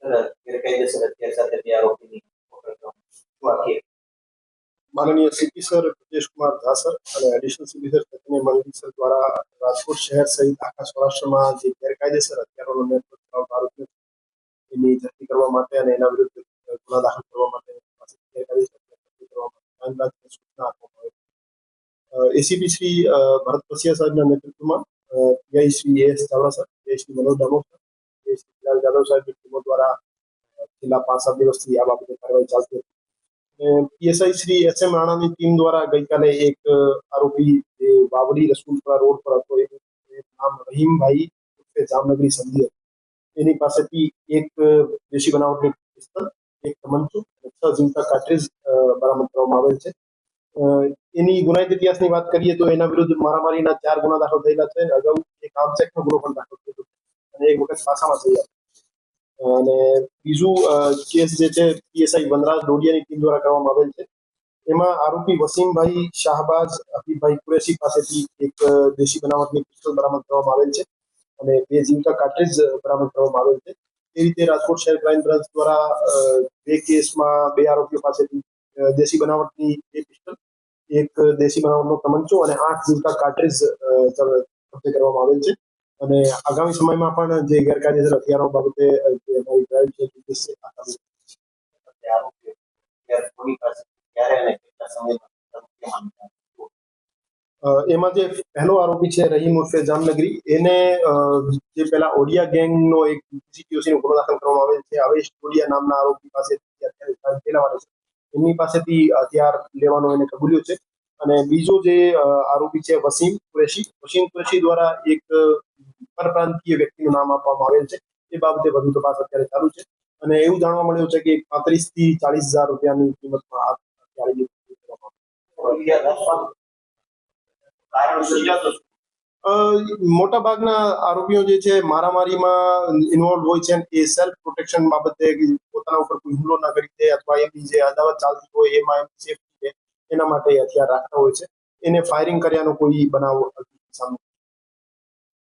ગેરકાયદેસર હથિયાર સાથે બે આરોપીની પકડ. माननीय CP sir Brajesh Kumar Jha sir અને additional CP sir Sachin Malik sir દ્વારા રાજકોટ શહેર સહિત આખા સૌરાષ્ટ્રમાં જે ગેરકાયદેસર હથિયારોનો નેટવર્ક ધરાવતા આરોપીઓ એની ઝડપી કરવા માટે અને એના વિરુદ્ધ ગુના દાખલ કરવા માટે ગેરકાયદેસર ઝડપી કરવા માટે સૂચના આપવામાં આવી. એસીપી શ્રી ભરત પસિયા સાહેબના નેતૃત્વમાં PI Shri S Chavda sir, PI Shri Manoj Damor sir, PI Shri Bilal Jadav સાહેબની ટીમો દ્વારા છેલ્લા 5-7 દિવસથી આ બાબતે કાર્યવાહી ચાલતી હતી. પીએસઆઈ શ્રી એસ એમ રાણાની ટીમ દ્વારા ગઈકાલે એક આરોપી જે વાવડી રસુલપુરા રોડ પર હતો એનું નામ રહીમભાઈ જામનગરી સમજી એની પાસેથી એક દેશી બનાવટની પિસ્તલ, એક તમંચો અને 6 ઝીંકા કાર્ટ્રીજ બરામદ કરવામાં આવેલ છે. એની ગુનાહિત ઇતિહાસની વાત કરીએ તો એના વિરુદ્ધ મારામારીના 4 ગુના દાખલ થયેલા છે. અગાઉ એક આર્મસેક્ટનો ગુનો પણ દાખલ થયો અને એક વખત પાસામાં થઈ અને બીજું કેસ જે છે પીએસઆઈ વનરાજ ડોડિયાની ટીમ દ્વારા કરવામાં આવેલ છે. એમાં આરોપી વસીમભાઈ શાહબાજ હબીબભાઈ કુરેશી પાસેથી એક દેશી બનાવટની પિસ્તોલ બરામદ કરવામાં આવેલ છે અને 2 ઝીંકા કાર્ટ્રીજ બરામદ કરવામાં આવેલ છે. એ રીતે રાજકોટ શહેર ક્રાઇમ બ્રાન્ચ દ્વારા 2 કેસમાં 2 આરોપીઓ પાસેથી દેશી બનાવટની 2 પિસ્તોલ, એક દેશી બનાવટનો તમંચો અને 8 ઝીંકા કાર્ટ્રીજ કબજે કરવામાં આવેલ છે. અને આગામી સમયમાં પણ જે ગેરકાયદેસર હથિયારો બાબતે અમારી ડ્રાઈવ છે એમાં જે પહેલો આરોપી છે રહીમ ઉર્ફે જામનગરી એને જે પેલા ઓડિયા ગેંગનો એક જીપીઓસીનો ગુનો દાખલ કરવામાં આવેલ છે. હવેશ ઓડિયા નામના આરોપી પાસેથી અત્યારે એમની પાસેથી હથિયાર લેવાનો એને કબૂલ્યો છે. અને બીજો જે આરોપી છે વસીમ કુરેશી દ્વારા એક પરપ્રાંતીય વ્યક્તિનું નામ આપવામાં આવેલ છે. એ બાબતે વધુ તપાસ અત્યારે ચાલુ છે અને એવું જાણવા મળ્યું છે કે 35,000 થી 40,000 રૂપિયાની કિંમતમાં મોટા ભાગના આરોપીઓ જે છે મારામારીમાં ઇન્વોલ્વ હોય છે. એ સેલ્ફ પ્રોટેક્શન બાબતે પોતાના ઉપર કોઈ હુમલો ના કરી દે અથવા એમની જે અદાવત ચાલતી હોય એમાં એમની સેફટી એના માટે હથિયાર રાખતા હોય છે. એને ફાયરિંગ કર્યાનો કોઈ બનાવ સામે